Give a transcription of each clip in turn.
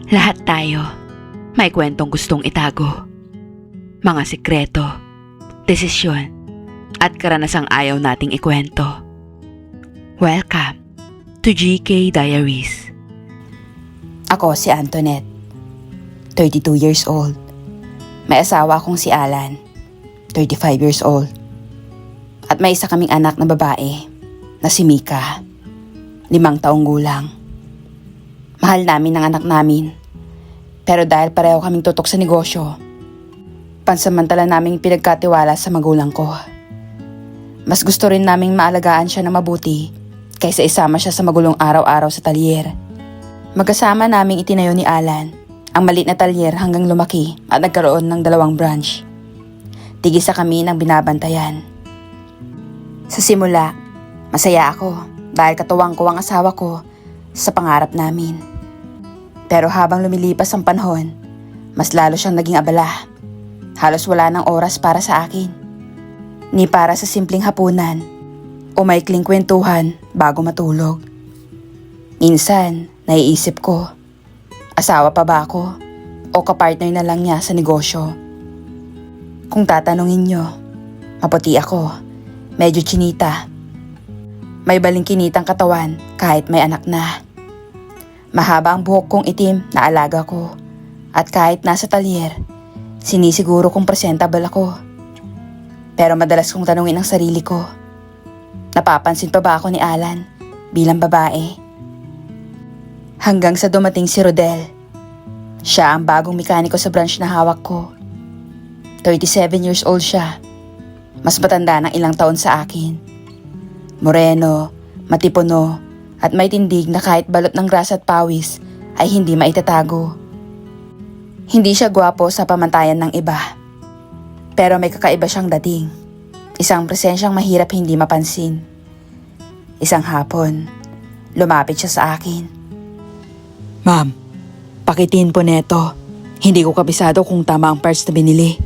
Lahat tayo may kwentong gustong itago. Mga sikreto, desisyon, at karanasang ayaw nating ikwento. Welcome to GK Diaries. Ako si Antoinette, 32 years old. May asawa akong si Alan, 35 years old. At may isa kaming anak na babae na si Mika, 5 taong gulang. Mahal namin ang anak namin. Pero dahil pareho kaming tutok sa negosyo, pansamantala naming pinagkatiwala sa magulang ko. Mas gusto rin naming maalagaan siya na mabuti kaysa isama siya sa magulong araw-araw sa talyer. Magkasama naming itinayo ni Alan ang maliit na talyer hanggang lumaki at nagkaroon ng 2 branch. Tigisa kami ng binabantayan. Sa simula, masaya ako dahil katuwang ko ang asawa ko sa pangarap namin. Pero habang lumilipas ang panahon, mas lalo siyang naging abala. Halos wala ng oras para sa akin. Ni para sa simpleng hapunan o maikling kwentuhan bago matulog. Minsan, naiisip ko, asawa pa ba ako o kapartner na lang niya sa negosyo? Kung tatanungin niyo, maputi ako, medyo chinita. May balingkinitang katawan kahit may anak na. Mahaba ang buhok kong itim na alaga ko. At kahit nasa talyer, sinisiguro kong presentable ako. Pero madalas kong tanungin ang sarili ko, napapansin pa ba ako ni Alan bilang babae? Hanggang sa dumating si Rodel. Siya ang bagong mekaniko sa branch na hawak ko. 37 years old siya. Mas matanda ng ilang taon sa akin. Moreno, matipuno, at may tindig na kahit balot ng grasa at pawis ay hindi maitatago. Hindi siya gwapo sa pamantayan ng iba. Pero may kakaiba siyang dating. Isang presensyang mahirap hindi mapansin. Isang hapon, lumapit siya sa akin. Ma'am, pakitiin po neto. Hindi ko kabisado kung tama ang parts na binili.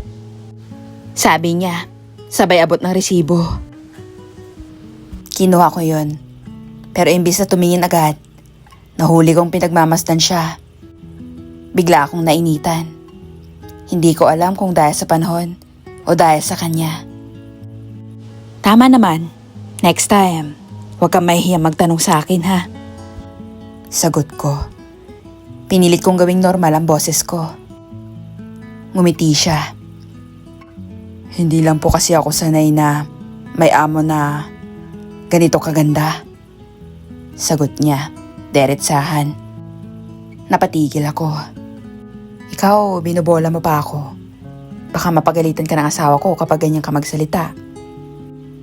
Sabi niya, sabay abot ng resibo. Kinuha ko yun. Pero imbis na tumingin agad, nahuli kong pinagmamasdan siya. Bigla akong nainitan. Hindi ko alam kung dahil sa panahon o dahil sa kanya. Tama naman. Next time, huwag kang mahihiyang magtanong sa akin ha. Sagot ko. Pinilit kong gawing normal ang boses ko. Ngumiti siya. Hindi lang po kasi ako sanay na may amo na ganito kaganda. Sagot niya, deretsahan. Napatigil ako. Ikaw, binubola mo pa ako. Baka mapagalitan ka ng asawa ko kapag ganyan ka magsalita.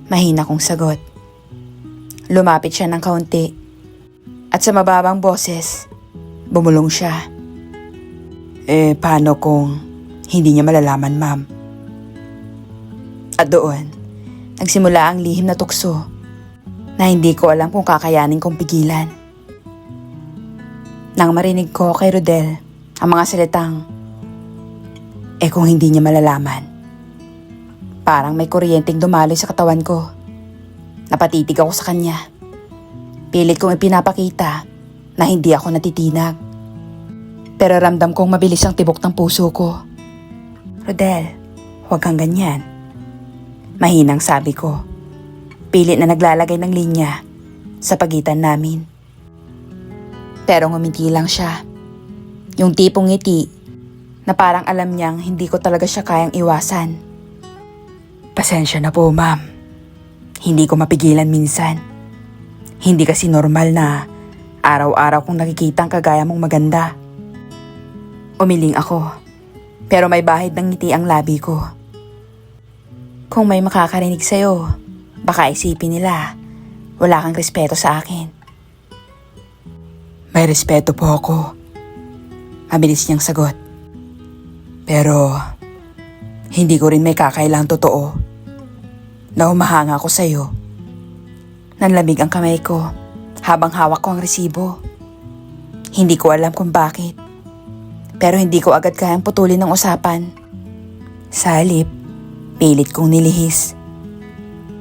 Mahina kong sagot. Lumapit siya ng kaunti. At sa mababang boses, bumulong siya. Paano kung hindi niya malalaman, ma'am? At doon, nagsimula ang lihim na tukso na hindi ko alam kung kakayanin kong pigilan. Nang marinig ko kay Rodel ang mga salitang, kung hindi niya malalaman. Parang may kuryenteng dumaloy sa katawan ko. Napatitig ako sa kanya. Pilit kong ipinapakita na hindi ako natitinag. Pero ramdam kong mabilis ang tibok ng puso ko. Rodel, huwag kang ganyan. Mahinang sabi ko. Pilit na naglalagay ng linya sa pagitan namin. Pero ngumiti lang siya. Yung tipong ngiti na parang alam niyang hindi ko talaga siya kayang iwasan. Pasensya na po, ma'am. Hindi ko mapigilan minsan. Hindi kasi normal na araw-araw kong nakikita ang kagaya mong maganda. Umiling ako, pero may bahid ng ngiti ang labi ko. Kung may makakarinig sa'yo, baka isipin nila wala kang respeto sa akin. May respeto po ako. Mabilis niyang sagot. Pero hindi ko rin may kakailang totoo na humahanga ako sa'yo. Nanlamig ang kamay ko habang hawak ko ang resibo. Hindi ko alam kung bakit. Pero hindi ko agad kayang putulin ng usapan. Sa halip, pilit kong nilihis.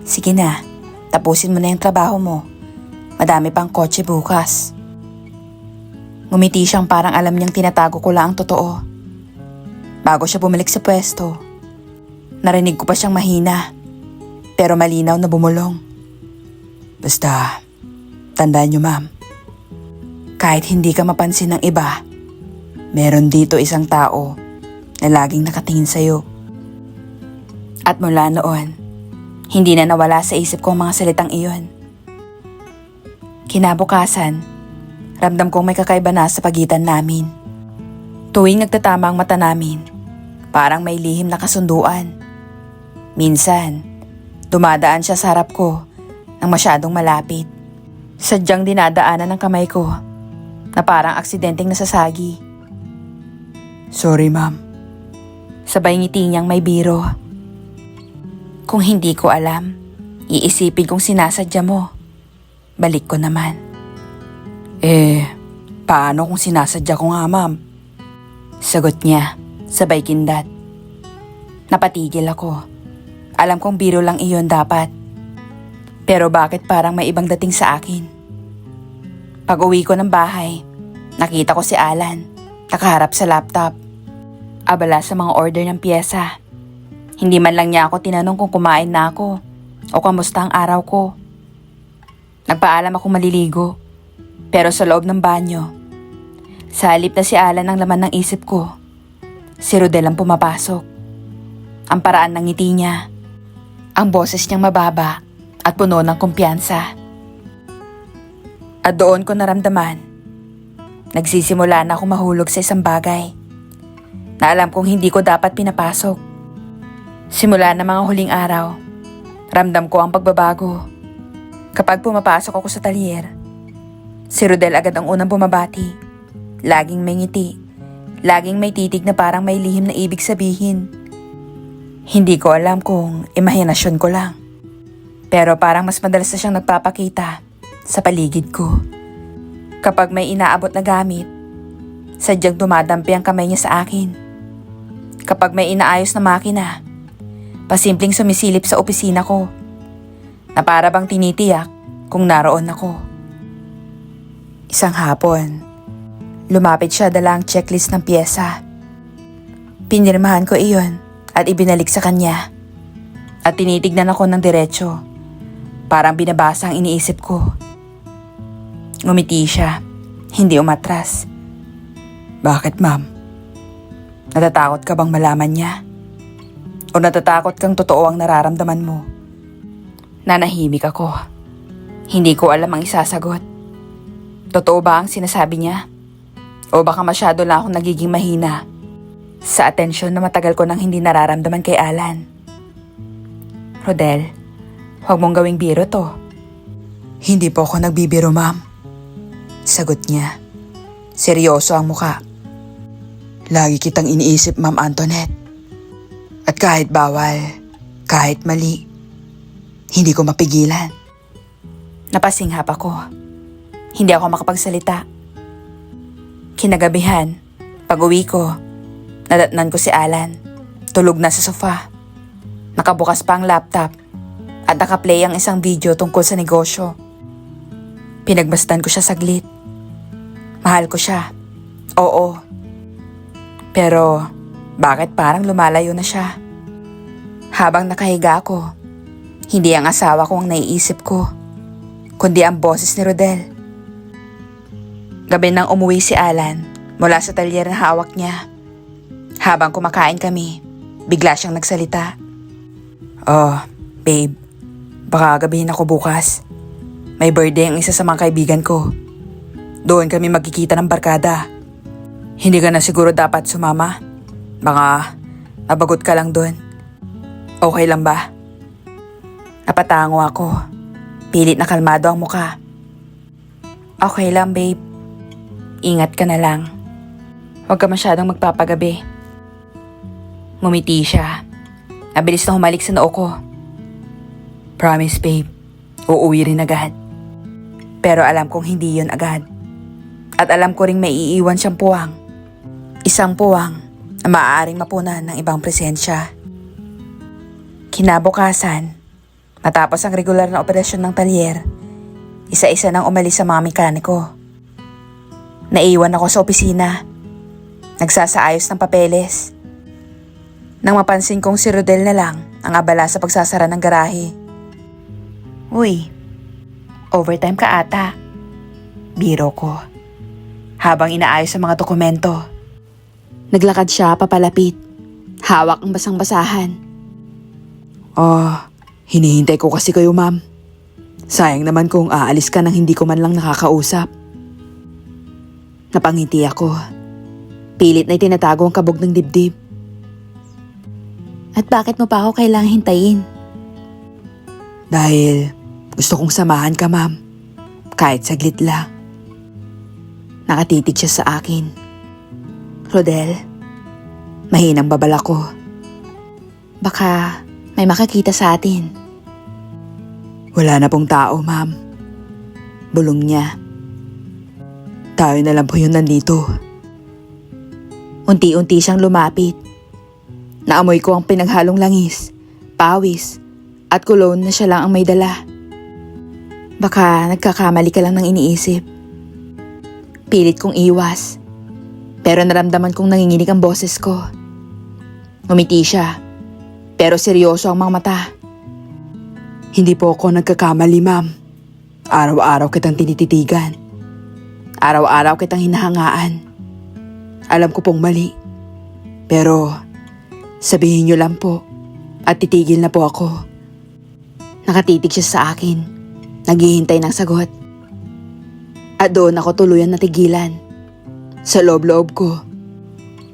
Sige na, tapusin mo na yung trabaho mo. Madami pang kotse bukas. Ngumiti siyang parang alam niyang tinatago ko lang ang totoo. Bago siya bumalik sa pwesto, narinig ko pa siyang mahina, pero malinaw na bumulong. Basta, tandaan niyo ma'am, kahit hindi ka mapansin ng iba, meron dito isang tao na laging nakatingin sa'yo. At mula noon, hindi na nawala sa isip ko ang mga salitang iyon. Kinabukasan, ramdam kong may kakaiba na sa pagitan namin. Tuwing nagtatama ang mata namin, parang may lihim na kasunduan. Minsan, dumadaan siya sa harap ko nang masyadong malapit. Sadyang dinadaanan ng kamay ko na parang aksidenteng nasasagi. Sorry ma'am. Sabay ngiti niyang may biro. Kung hindi ko alam, iisipin kong sinasadya mo. Balik ko naman. Paano kung sinasadya ko nga ma'am? Sagot niya, sabay kindat. Napatigil ako. Alam kong biro lang iyon dapat. Pero bakit parang may ibang dating sa akin? Pag-uwi ko ng bahay, nakita ko si Alan, nakaharap sa laptop. Abala sa mga order ng piyesa. Hindi man lang niya ako tinanong kung kumain na ako o kamusta ang araw ko. Nagpaalam ako maliligo, pero sa loob ng banyo, sa halip na si Alan ang laman ng isip ko, si Rodel ang pumapasok. Ang paraan ng ngiti niya, ang boses niyang mababa at puno ng kumpiyansa. At doon ko naramdaman, nagsisimula na akong mahulog sa isang bagay na alam kong hindi ko dapat pinapasok. Simula na mga huling araw, ramdam ko ang pagbabago. Kapag pumapasok ako sa talyer, si Rodel agad ang unang bumabati. Laging may ngiti, laging may titig na parang may lihim na ibig sabihin. Hindi ko alam kung imahinasyon ko lang. Pero parang mas madalas na siyang nagpapakita sa paligid ko. Kapag may inaabot na gamit, sadyang dumadampi ang kamay niya sa akin. Kapag may inaayos na makina, pasimpleng sumisilip sa opisina ko na para bang tinitiyak kung naroon ako. Isang hapon, lumapit siya dala ang checklist ng piyesa. Pinirmahan ko iyon at ibinalik sa kanya. At tinitignan ako ng diretso. Parang binabasa ang iniisip ko. Ngumiti siya, hindi umatras. Bakit ma'am? Natatakot ka bang malaman niya? O natatakot kang totoo ang nararamdaman mo? Nanahimik ako. Hindi ko alam ang isasagot. Totoo ba ang sinasabi niya? O baka masyado lang akong nagiging mahina sa atensyon na matagal ko nang hindi nararamdaman kay Alan? Rodel, huwag mong gawing biro to. Hindi po ako nagbibiro ma'am. Sagot niya. Seryoso ang muka. Lagi kitang iniisip Ma'am Antoinette. At kahit bawal, kahit mali, hindi ko mapigilan. Napasinghap ako. Hindi ako makapagsalita. Kinagabihan, pag-uwi ko, nadatnan ko si Alan. Tulog na sa sofa. Nakabukas pa ang laptop at nakaplay ang isang video tungkol sa negosyo. Pinagmasdan ko siya saglit. Mahal ko siya. Oo. Pero bakit parang lumalayo na siya? Habang nakahiga ako, hindi ang asawa ko ang naiisip ko, kundi ang boses ni Rodel. Gabi nang umuwi si Alan mula sa talyer na hawak niya. Habang kumakain kami, bigla siyang nagsalita. Oh, babe, baka gabihin ako bukas. May birthday ang isa sa mga kaibigan ko. Doon kami magkikita ng barkada. Hindi ka na siguro dapat sumama. Baka nabagot ka lang doon. Okay lang ba? Napatango ako. Pilit na kalmado ang muka. Okay lang, babe. Ingat ka na lang. Huwag ka masyadong magpapagabi. Ngumiti siya. Nabilis na humalik sa noo ko. Promise, babe. Uuwi rin agad. Pero alam kong hindi yun agad. At alam ko ring may iiwan siyang puwang. Isang puwang na maaaring mapunan ng ibang presensya. Kinabukasan, matapos ang regular na operasyon ng talyer, isa-isa nang umalis sa mga mekaniko. Naiwan ako sa opisina. Nagsasaayos ng papeles. Nang mapansin kong si Rodel na lang ang abala sa pagsasara ng garahe. Uy, overtime ka ata. Biro ko. Habang inaayos ang mga dokumento. Naglakad siya papalapit. Hawak ang basang-basahan. Hinihintay ko kasi kayo, ma'am. Sayang naman kung aalis ka nang hindi ko man lang nakakausap. Napangiti ako. Pilit na itinatago ang kabog ng dibdib. At bakit mo pa ako kailangang hintayin? Dahil gusto kong samahan ka, ma'am. Kahit saglit lang. Nakatitig siya sa akin. Rodel, mahinang babala ko. Baka may makakita sa atin. Wala na pong tao, ma'am. Bulong niya. Tayo na lang po yun nandito. Unti-unti siyang lumapit. Naamoy ko ang pinaghalong langis, pawis, at cologne na siya lang ang may dala. Baka nagkakamali ka lang ng iniisip. Pilit kong iwas. Pero naramdaman kong nanginginig ang boses ko. Umiti siya. Pero seryoso ang mga mata. Hindi po ako nagkakamali, ma'am. Araw-araw kitang tinititigan. Araw-araw kitang hinahangaan. Alam ko pong mali. Pero sabihin niyo lang po at titigil na po ako. Nakatitig siya sa akin. Naghihintay ng sagot. At doon ako tuluyan natigilan. Sa loob-loob ko.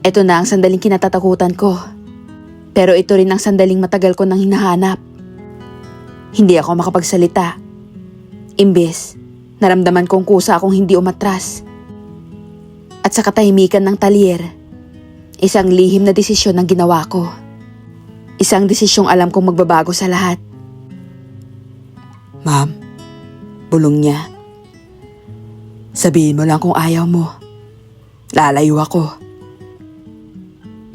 Ito na ang sandaling kinatatakutan ko. Pero ito rin ang sandaling matagal ko nang hinahanap. Hindi ako makapagsalita. Imbes, naramdaman kong kusa akong hindi umatras. At sa katahimikan ng talyer, isang lihim na desisyon ang ginawa ko. Isang desisyong alam kong magbabago sa lahat. Ma'am, bulong niya. Sabihin mo lang kung ayaw mo. Lalayo ako.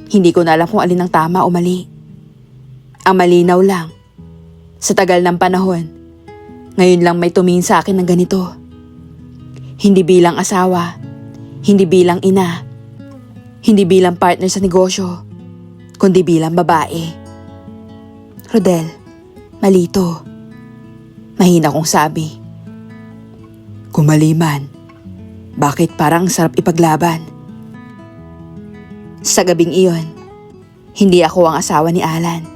Hindi ko na alam kung alin ang tama o mali. Ang malinaw lang, sa tagal ng panahon, ngayon lang may tumingin sa akin ng ganito. Hindi bilang asawa, hindi bilang ina, hindi bilang partner sa negosyo, kundi bilang babae. Rodel, malito. Mahina kong sabi. Kung mali man, bakit parang sarap ipaglaban? Sa gabing iyon, hindi ako ang asawa ni Alan.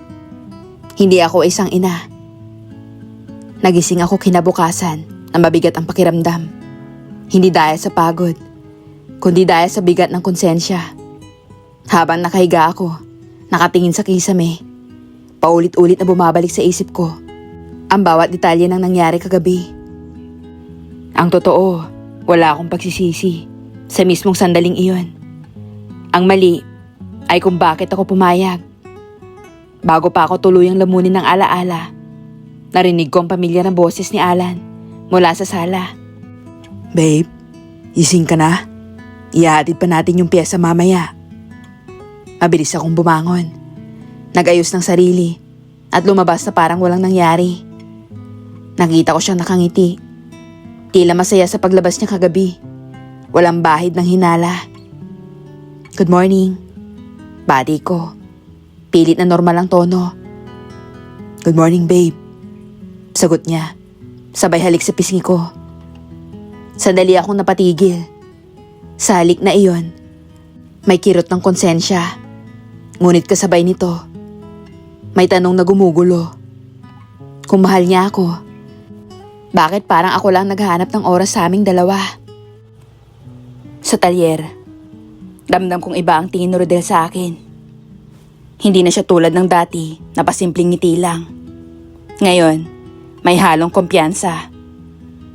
Hindi ako isang ina. Nagising ako kinabukasan na mabigat ang pakiramdam. Hindi dahil sa pagod, kundi dahil sa bigat ng konsensya. Habang nakahiga ako, nakatingin sa kisame, paulit-ulit na bumabalik sa isip ko ang bawat detalye ng nangyari kagabi. Ang totoo, wala akong pagsisisi sa mismong sandaling iyon. Ang mali ay kung bakit ako pumayag. Bago pa ako tuluyang lamunin ng alaala, narinig ko ang pamilya ng boses ni Alan mula sa sala. Babe, gising ka na? Ihahatid pa natin yung pyesa mamaya. Mabilis akong bumangon. Nag-ayos ng sarili at lumabas na parang walang nangyari. Nakita ko siyang nakangiti. Tila masaya sa paglabas niya kagabi. Walang bahid ng hinala. Good morning. Bati ko. Pilit na normal ang tono. Good morning, babe. Sagot niya. Sabay halik sa pisngi ko. Sandali akong napatigil. Sa halik na iyon, may kirot ng konsensya. Ngunit kasabay nito, may tanong na gumugulo. Kung mahal niya ako, bakit parang ako lang naghahanap ng oras sa aming dalawa? Sa talyer, ramdam kong iba ang tingin ni Rodel sa akin. Hindi na siya tulad ng dati na pasimpleng ngiti lang. Ngayon, may halong kumpiyansa.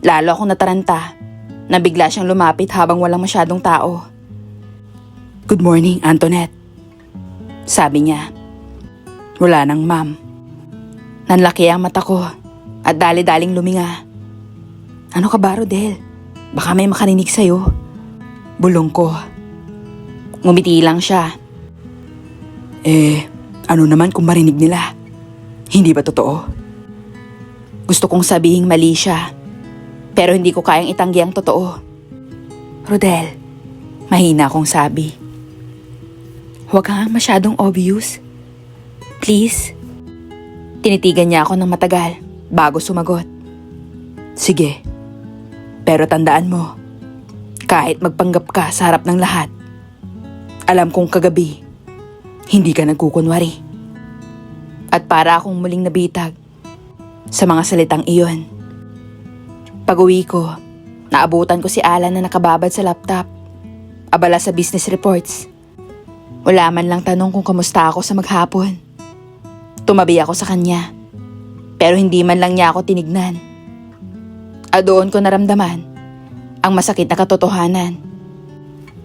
Lalo akong nataranta na bigla siyang lumapit habang walang masyadong tao. Good morning, Antoinette. Sabi niya. Wala nang ma'am. Nanlaki ang mata ko at dali-daling luminga. Ano ka ba, Rodel? Baka may makarinig sa'yo. Bulong ko. Ngumiti lang siya. Ano naman kung marinig nila? Hindi ba totoo? Gusto kong sabihing mali siya, pero hindi ko kayang itanggi ang totoo. Rodel, mahina akong sabi. Huwag kang masyadong obvious. Please. Tinitigan niya ako ng matagal bago sumagot. Sige. Pero tandaan mo, kahit magpanggap ka sa harap ng lahat, alam kong kagabi, hindi ka nagkukunwari. At para akong muling nabitag sa mga salitang iyon. Pag-uwi ko, naabutan ko si Alan na nakababad sa laptop, abala sa business reports. Wala man lang tanong kung kamusta ako sa maghapon. Tumabi ako sa kanya, pero hindi man lang niya ako tinignan. At doon ko naramdaman ang masakit na katotohanan.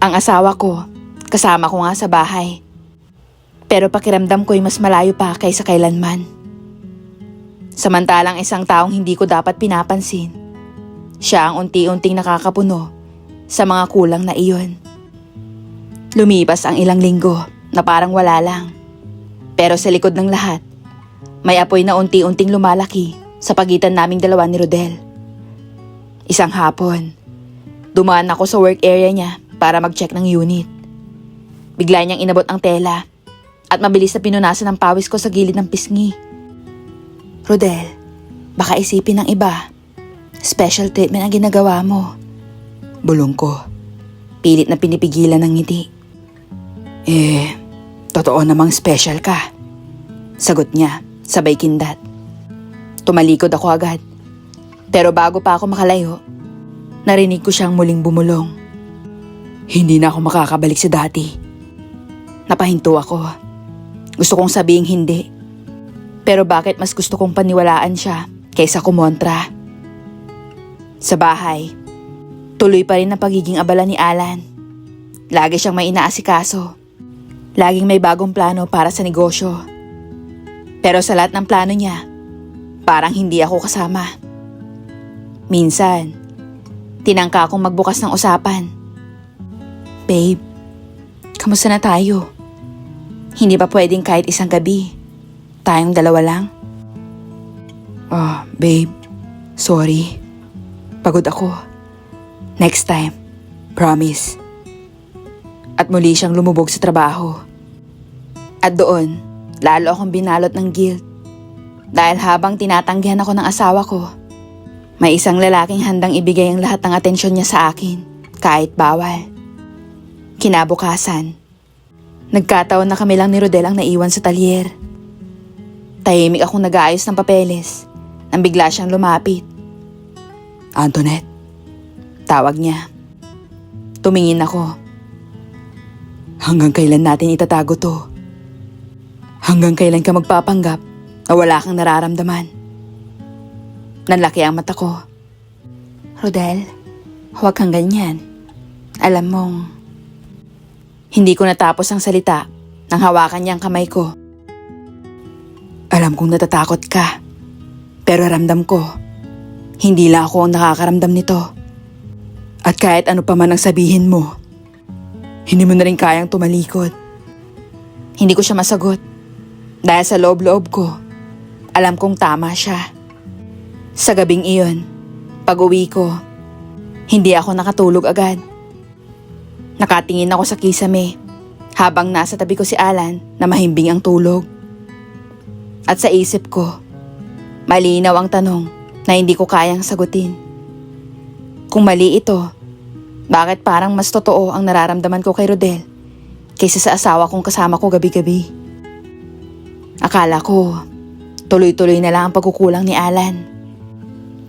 Ang asawa ko, kasama ko nga sa bahay. Pero pakiramdam ko'y mas malayo pa kaysa kailanman. Samantalang isang taong hindi ko dapat pinapansin, siya ang unti-unting nakakapuno sa mga kulang na iyon. Lumipas ang ilang linggo na parang wala lang. Pero sa likod ng lahat, may apoy na unti-unting lumalaki sa pagitan naming dalawa ni Rodel. Isang hapon, dumaan ako sa work area niya para mag-check ng unit. Bigla niyang inabot ang tela at mabilis na pinunasan ang pawis ko sa gilid ng pisngi. Rodel, baka isipin ng iba, special treatment ang ginagawa mo. Bulong ko, pilit na pinipigilan ng ngiti. Totoo namang special ka. Sagot niya, sabay kindat. Tumalikod ako agad. Pero bago pa ako makalayo, narinig ko siyang muling bumulong. Hindi na ako makakabalik sa dati. Napahinto ako. Gusto kong sabihing hindi. Pero bakit mas gusto kong paniwalaan siya kaysa kumontra? Sa bahay, tuloy pa rin ang pagiging abala ni Alan. Lagi siyang may inaasikaso. Laging may bagong plano para sa negosyo. Pero sa lahat ng plano niya, parang hindi ako kasama. Minsan, tinangka akong magbukas ng usapan. Babe, kamusta na tayo? Hindi ba pwedeng kahit isang gabi? Tayong dalawa lang? Babe, sorry. Pagod ako. Next time, promise. At muli siyang lumubog sa trabaho. At doon, lalo akong binalot ng guilt. Dahil habang tinatanggihan ako ng asawa ko, may isang lalaking handang ibigay ang lahat ng atensyon niya sa akin, kahit bawal. Kinabukasan, nagkataon na kami lang ni Rodel ang naiwan sa talyer. Tahimik akong nag-aayos ng papeles nang bigla siyang lumapit. Antoinette, tawag niya. Tumingin ako. Hanggang kailan natin itatago to? Hanggang kailan ka magpapanggap na wala kang nararamdaman? Nanlaki ang mata ko. Rodel, huwag kang ganyan. Alam mong... Hindi ko natapos ang salita nang hawakan niya ang kamay ko. Alam kong natatakot ka. Pero ramdam ko, hindi lang ako ang nakakaramdam nito. At kahit ano pa man ang sabihin mo, hindi mo na rin kayang tumalikod. Hindi ko siya masagot. Dahil sa loob-loob ko, alam kong tama siya. Sa gabing iyon, pag-uwi ko, hindi ako nakatulog agad. Nakatingin ako sa kisame habang nasa tabi ko si Alan na mahimbing ang tulog. At sa isip ko, malinaw ang tanong na hindi ko kayang sagutin. Kung mali ito, bakit parang mas totoo ang nararamdaman ko kay Rodel kaysa sa asawa kong kasama ko gabi-gabi? Akala ko, tuloy-tuloy na lang ang pagkukulang ni Alan.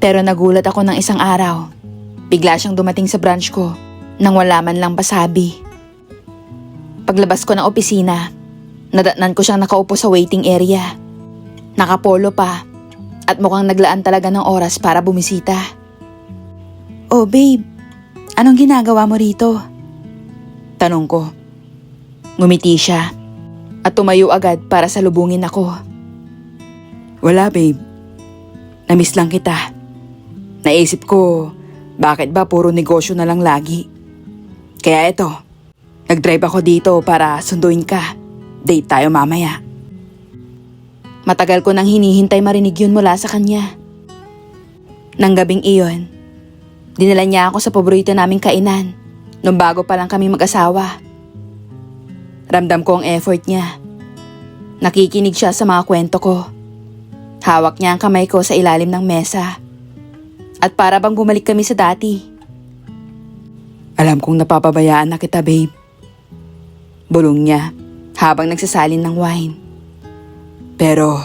Pero nagulat ako ng isang araw. Bigla siyang dumating sa branch ko nang wala man lang pasabi. Paglabas ko ng opisina, nadatnan ko siyang nakaupo sa waiting area. Nakapolo pa at mukhang naglaan talaga ng oras para bumisita. Oh babe, anong ginagawa mo rito? Tanong ko. Ngumiti siya at tumayo agad para salubungin ako. Wala babe, namiss lang kita. Naisip ko, bakit ba puro negosyo na lang lagi? Kaya eto, nag-drive ako dito para sunduin ka. Date tayo mamaya. Matagal ko nang hinihintay marinig yun mula sa kanya. Nang gabing iyon, dinala niya ako sa paborito naming kainan Nung bago pa lang kami mag-asawa. Ramdam ko ang effort niya. Nakikinig siya sa mga kwento ko. Hawak niya ang kamay ko sa ilalim ng mesa. At para bang bumalik kami sa dati. Alam kong napapabayaan na kita, babe. Bulong niya habang nagsasalin ng wine. Pero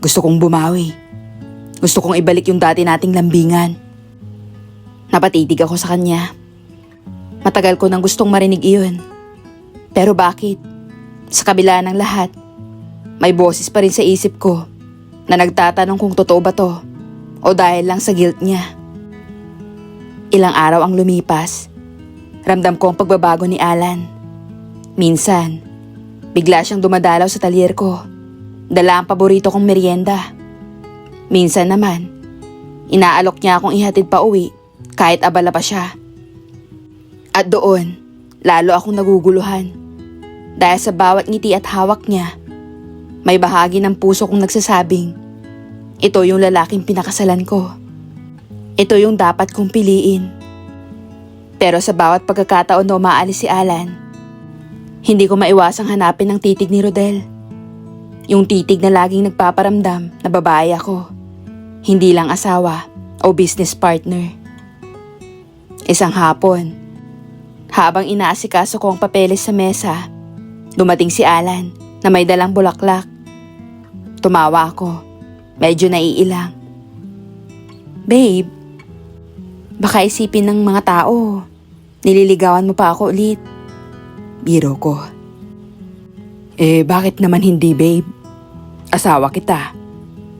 gusto kong bumawi. Gusto kong ibalik yung dati nating lambingan. Napatitig ako sa kanya. Matagal ko nang gustong marinig iyon. Pero bakit? Sa kabila ng lahat, may boses pa rin sa isip ko na nagtatanong kung totoo ba to o dahil lang sa guilt niya. Ilang araw ang lumipas. Ramdam ko ang pagbabago ni Alan. Minsan, bigla siyang dumadalaw sa talyer ko. Dala ang paborito kong merienda. Minsan naman, inaalok niya akong ihatid pa uwi kahit abala pa siya. At doon, lalo akong naguguluhan. Dahil sa bawat ngiti at hawak niya, may bahagi ng puso kong nagsasabing, ito yung lalaking pinakasalan ko. Ito yung dapat kong piliin. Pero sa bawat pagkakataon na umaalis si Alan, hindi ko maiwasang hanapin ang titig ni Rodel. Yung titig na laging nagpaparamdam na babae ako, hindi lang asawa o business partner. Isang hapon, habang inaasikaso ko ang papeles sa mesa, dumating si Alan na may dalang bulaklak. Tumawa ako, medyo naiilang. Babe, baka isipin ng mga tao, nililigawan mo pa ako ulit. Biro ko. Bakit naman hindi, babe? Asawa kita.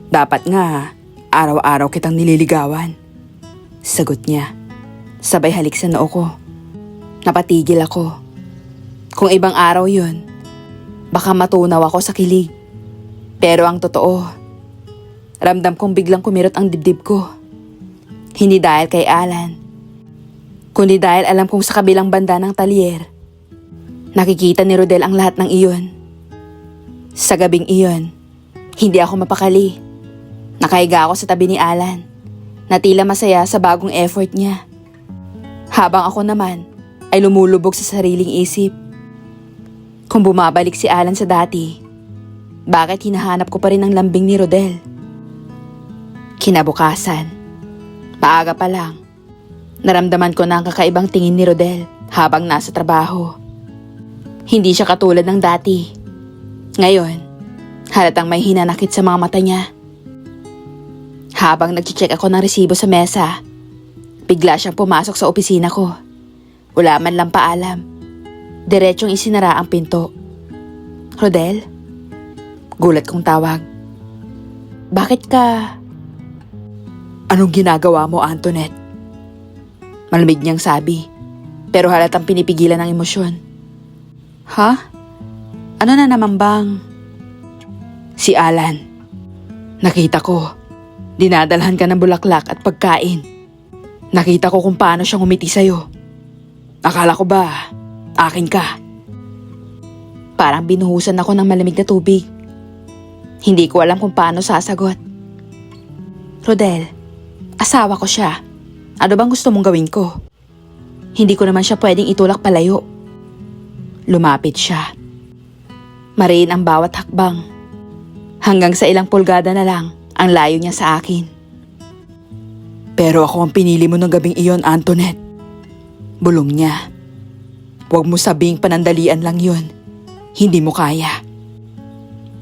Dapat nga, araw-araw kitang nililigawan. Sagot niya. Sabay halik sa noo ko. Napatigil ako. Kung ibang araw yun, baka matunaw ako sa kilig. Pero ang totoo, ramdam kong biglang kumirot ang dibdib ko. Hindi dahil kay Alan, kundi dahil alam kong sa kabilang banda ng talyer, nakikita ni Rodel ang lahat ng iyon. Sa gabing iyon, hindi ako mapakali. Nakahiga ako sa tabi ni Alan, na tila masaya sa bagong effort niya. Habang ako naman ay lumulubog sa sariling isip. Kung bumabalik si Alan sa dati, bakit hinahanap ko pa rin ang lambing ni Rodel? Kinabukasan, maaga pa lang, naramdaman ko na ang kakaibang tingin ni Rodel habang nasa trabaho. Hindi siya katulad ng dati. Ngayon, halatang may hinanakit sa mga mata niya. Habang nag-check ako ng resibo sa mesa, bigla siyang pumasok sa opisina ko. Wala man lang paalam. Diretsong isinara ang pinto. Rodel? Gulat kong tawag. Bakit ka? Anong ginagawa mo, Antoinette? Malamig niyang sabi, pero halatang pinipigilan ng emosyon. Ha? Ano na naman bang? Si Alan. Nakita ko, dinadalhan ka ng bulaklak at pagkain. Nakita ko kung paano siya ngumiti sa'yo. Akala ko ba, akin ka? Parang binuhusan ako ng malamig na tubig. Hindi ko alam kung paano sasagot. Rodel, asawa ko siya. Ano bang gusto mong gawin ko? Hindi ko naman siya pwedeng itulak palayo. Lumapit siya. Mariin ang bawat hakbang. Hanggang sa ilang pulgada na lang ang layo niya sa akin. Pero ako ang pinili mo ng gabing iyon, Antoinette. Bulong niya. Huwag mo sabing panandalian lang yun. Hindi mo kaya.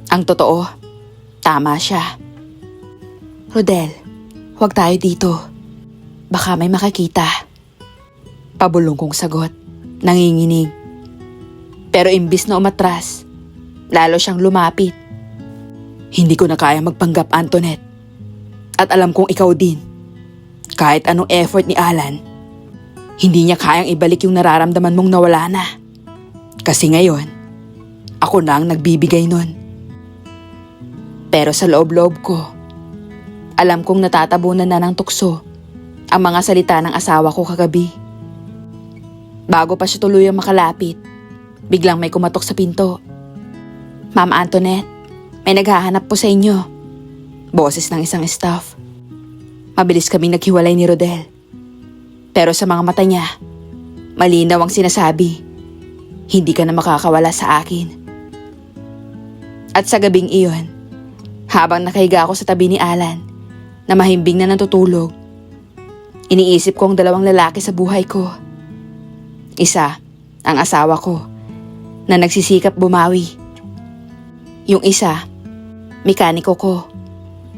Ang totoo, tama siya. Rodel, huwag tayo dito. Baka may makakita. Pabulong kong sagot, nanginginig. Pero imbis na umatras, lalo siyang lumapit. Hindi ko na kaya magpanggap, Antoinette. At alam kong ikaw din. Kahit anong effort ni Alan, hindi niya kayang ibalik yung nararamdaman mong nawala na. Kasi ngayon, ako na ang nagbibigay nun. Pero sa loob-loob ko, alam kong natatabunan na ng tukso ang mga salita ng asawa ko kagabi. Bago pa siya tuluyang makalapit, biglang may kumatok sa pinto. Ma'am Antoinette, may naghahanap po sa inyo. Boses ng isang staff. Mabilis kaming naghiwalay ni Rodel. Pero sa mga mata niya, Malinaw ang sinasabi. Hindi ka na makakawala sa akin. At sa gabing iyon, habang nakahiga ako sa tabi ni Alan na mahimbing na natutulog, iniisip ko ang dalawang lalaki sa buhay ko. Isa, ang asawa ko, na nagsisikap bumawi. Yung isa, mekaniko ko,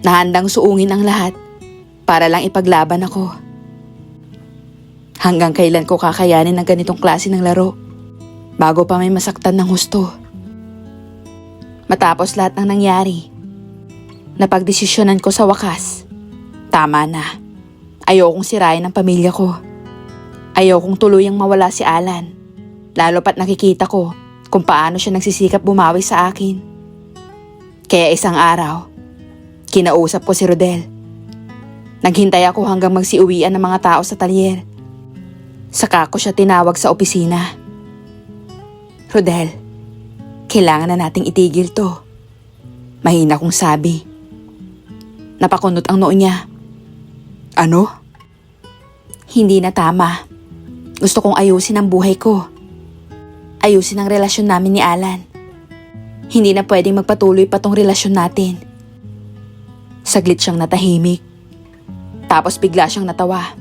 na handang suungin ang lahat para lang ipaglaban ako. Hanggang kailan ko kakayanin ang ganitong klase ng laro bago pa may masaktan ng husto? Matapos lahat ng nangyari, napagdesisyonan ko sa wakas, tama na. Ayokong sirain ang pamilya ko. Ayokong tuluyang mawala si Alan, lalo pat nakikita ko kung paano siya nagsisikap bumawi sa akin. Kaya isang araw, kinausap ko si Rodel. Naghintay ako hanggang magsiuwian ng mga tao sa talyer. Saka ko siya tinawag sa opisina. Rodel, kailangan na nating itigil to. Mahina kong sabi. Napakunot ang noo niya. Ano? Hindi na tama. Gusto kong ayusin ang buhay ko. Ayusin ang relasyon namin ni Alan. Hindi na pwedeng magpatuloy pa tong relasyon natin. Saglit siyang natahimik. Tapos bigla siyang natawa.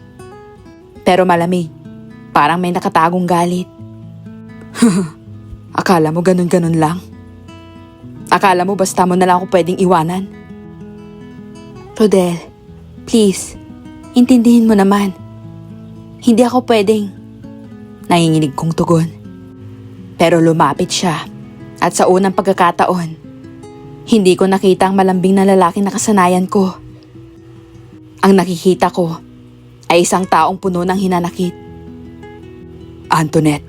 Pero malamig. Parang may nakatagong galit. Akala mo ganun-ganun lang? Akala mo basta mo na lang ako pwedeng iwanan? Rodel, please, intindihin mo naman. Hindi ako pwedeng. Nanginginig kong tugon. Pero lumapit siya at sa unang pagkakataon, hindi ko nakita ang malambing na lalaking nakasanayan ko. Ang nakikita ko ay isang taong puno ng hinanakit. Antoinette,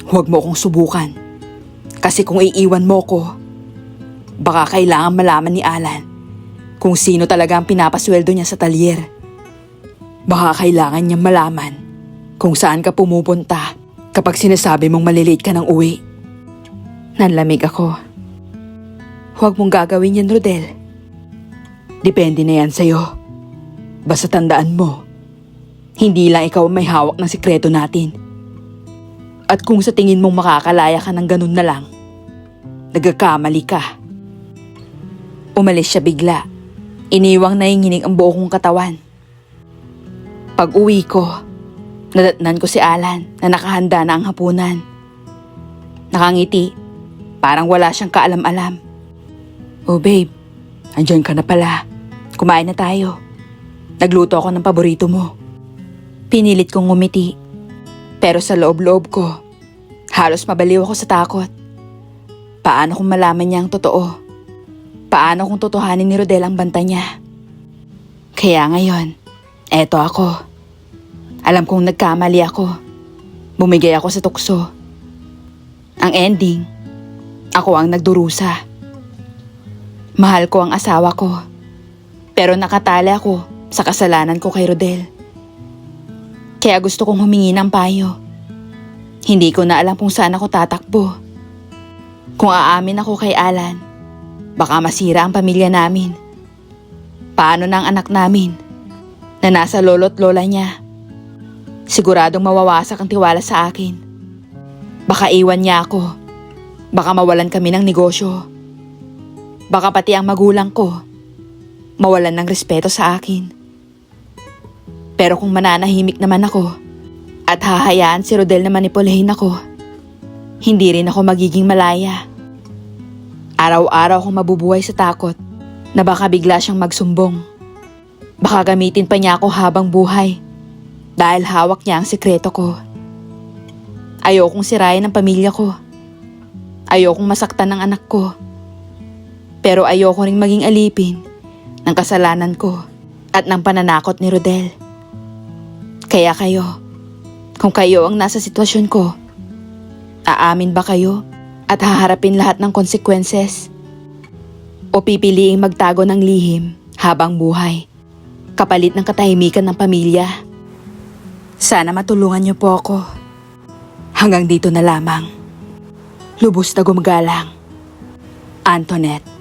huwag mo akong subukan. Kasi kung iiwan mo ko, baka kailangan malaman ni Alan kung sino talaga ang pinapasweldo niya sa talyer. Baka kailangan niyang malaman kung saan ka pumupunta kapag sinasabi mong malilate ka ng uwi. Nanlamig ako. Huwag mong gagawin yan, Rodel. Depende na yan sa'yo. Basta tandaan mo, hindi lang ikaw ang may hawak ng sikreto natin. At kung sa tingin mong makakalaya ka ng ganun na lang, nagkakamali ka. Umalis siya bigla. Iniwang nanginginig ang buo kong katawan. Pag uwi ko, nadatnan ko si Alan na nakahanda na ang hapunan. Nakangiti, parang wala siyang kaalam-alam. Oh babe, andyan ka na pala. Kumain na tayo. Nagluto ako ng paborito mo. Pinilit kong ngumiti. Pero sa loob-loob ko, halos mabaliw ako sa takot. Paano kung malaman niya ang totoo? Paano kung totohanin ni Rodel ang banta niya? Kaya ngayon, eto ako. Alam kong nagkamali ako. Bumigay ako sa tukso. Ang ending, ako ang nagdurusa. Mahal ko ang asawa ko. Pero nakatali ako sa kasalanan ko kay Rodel. Kaya gusto kong humingi ng payo. Hindi ko na alam kung saan ako tatakbo. Kung aamin ako kay Alan, baka masira ang pamilya namin. Paano na ang anak namin na nasa lolo't lola niya? Siguradong mawawasak ang tiwala sa akin. Baka iwan niya ako. Baka mawalan kami ng negosyo. Baka pati ang magulang ko mawalan ng respeto sa akin. Pero kung mananahimik naman ako at hahayaan si Rodel na manipulahin ako, hindi rin ako magiging malaya. Araw-araw akong mabubuhay sa takot na baka bigla siyang magsumbong. Baka gamitin pa niya ako habang buhay dahil hawak niya ang sikreto ko. Ayokong sirain ang pamilya ko. Ayokong masaktan ng anak ko. Pero ayoko ring maging alipin ng kasalanan ko at ng pananakot ni Rodel. Kaya kayo, kung kayo ang nasa sitwasyon ko, aamin ba kayo at haharapin lahat ng consequences? O pipiliing magtago ng lihim habang buhay, kapalit ng katahimikan ng pamilya? Sana matulungan niyo po ako. Hanggang dito na lamang. Lubos na gumagalang. Antoinette.